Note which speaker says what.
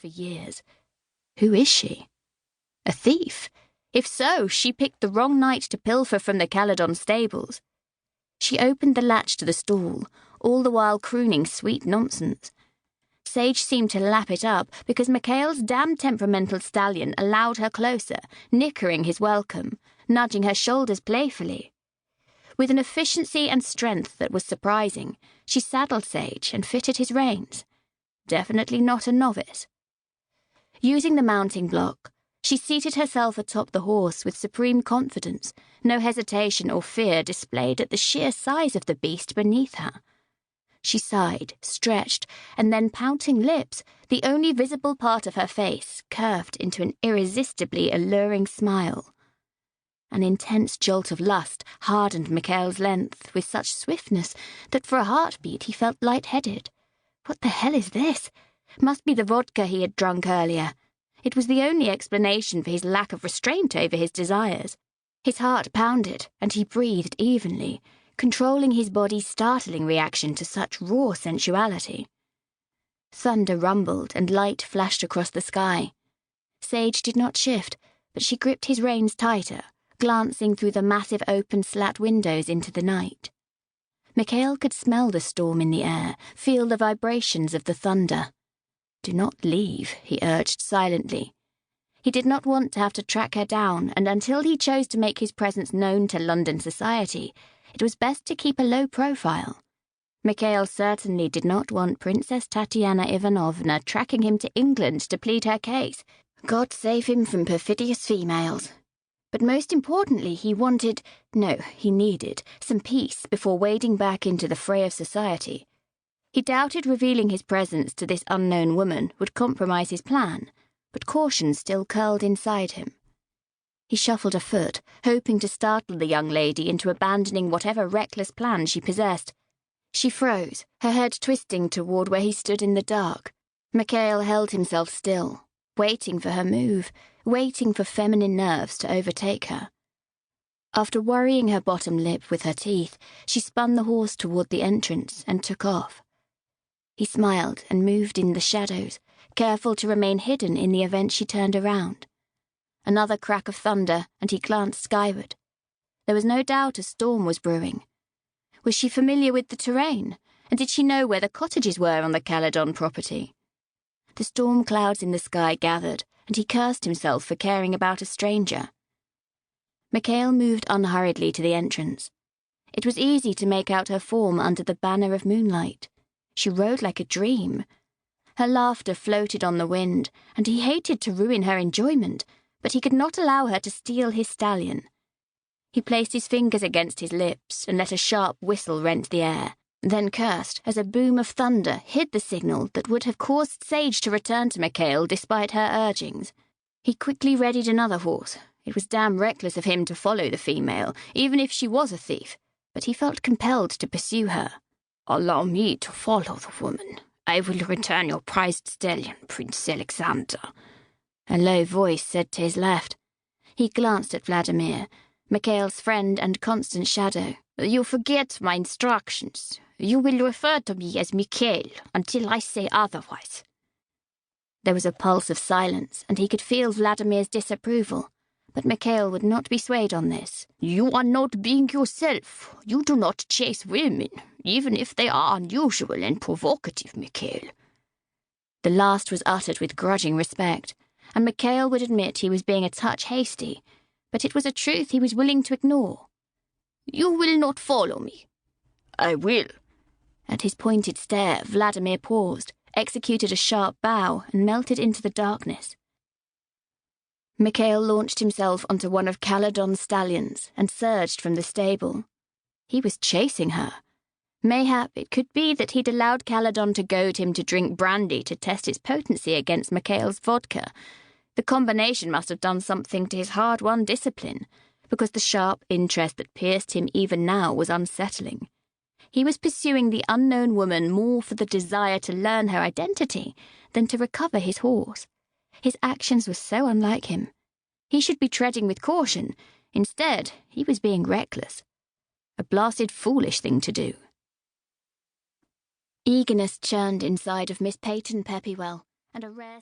Speaker 1: for years. Who is she? A thief? If so, she picked the wrong night to pilfer from the Caledon stables. She opened the latch to the stall, all the while crooning sweet nonsense. Sage seemed to lap it up because Mikhail's damn temperamental stallion allowed her closer, nickering his welcome, nudging her shoulders playfully. With an efficiency and strength that was surprising, she saddled Sage and fitted his reins. Definitely not a novice. Using the mounting block, she seated herself atop the horse with supreme confidence, no hesitation or fear displayed at the sheer size of the beast beneath her. She sighed, stretched, and then pouting lips, the only visible part of her face, curved into an irresistibly alluring smile. An intense jolt of lust hardened Mikhail's length with such swiftness that for a heartbeat he felt lightheaded. What the hell is this? Must be the vodka he had drunk earlier. It was the only explanation for his lack of restraint over his desires. His heart pounded, and he breathed evenly, controlling his body's startling reaction to such raw sensuality. Thunder rumbled and light flashed across the sky. Sage did not shift, but she gripped his reins tighter, glancing through the massive open slat windows into the night. Mikhail could smell the storm in the air, feel the vibrations of the thunder. "Do not leave," he urged silently. He did not want to have to track her down, and until he chose to make his presence known to London society, it was best to keep a low profile. Mikhail certainly did not want Princess Tatiana Ivanovna tracking him to England to plead her case. God save him from perfidious females. But most importantly, he needed some peace before wading back into the fray of society. He doubted revealing his presence to this unknown woman would compromise his plan, but caution still curled inside him. He shuffled a foot, hoping to startle the young lady into abandoning whatever reckless plan she possessed. She froze, her head twisting toward where he stood in the dark. Mikhail held himself still, waiting for her move, waiting for feminine nerves to overtake her. After worrying her bottom lip with her teeth, she spun the horse toward the entrance and took off. He smiled and moved in the shadows, careful to remain hidden in the event she turned around. Another crack of thunder, and he glanced skyward. There was no doubt a storm was brewing. Was she familiar with the terrain, and did she know where the cottages were on the Caledon property? The storm clouds in the sky gathered, and he cursed himself for caring about a stranger. Mikhail moved unhurriedly to the entrance. It was easy to make out her form under the banner of moonlight. She rode like a dream. Her laughter floated on the wind, and he hated to ruin her enjoyment, but he could not allow her to steal his stallion. He placed his fingers against his lips and let a sharp whistle rent the air, then cursed as a boom of thunder hid the signal that would have caused Sage to return to Mikhail despite her urgings. He quickly readied another horse. It was damn reckless of him to follow the female, even if she was a thief, but he felt compelled to pursue her. "Allow me to follow the woman. I will return your prized stallion, Prince Alexander," a low voice said to his left. He glanced at Vladimir, Mikhail's friend and constant shadow. "You forget my instructions. You will refer to me as Mikhail until I say otherwise." There was a pulse of silence, and he could feel Vladimir's disapproval. But Mikhail would not be swayed on this. "You are not being yourself. You do not chase women, even if they are unusual and provocative, Mikhail." The last was uttered with grudging respect, and Mikhail would admit he was being a touch hasty, but it was a truth he was willing to ignore. "You will not follow me." "I will." At his pointed stare, Vladimir paused, executed a sharp bow, and melted into the darkness. Mikhail launched himself onto one of Caledon's stallions and surged from the stable. He was chasing her. Mayhap it could be that he'd allowed Caledon to goad him to drink brandy to test its potency against Mikhail's vodka. The combination must have done something to his hard-won discipline, because the sharp interest that pierced him even now was unsettling. He was pursuing the unknown woman more for the desire to learn her identity than to recover his horse. His actions were so unlike him. He should be treading with caution. Instead, he was being reckless. A blasted foolish thing to do. Eagerness churned inside of Miss Payton Peppiwell, and a rare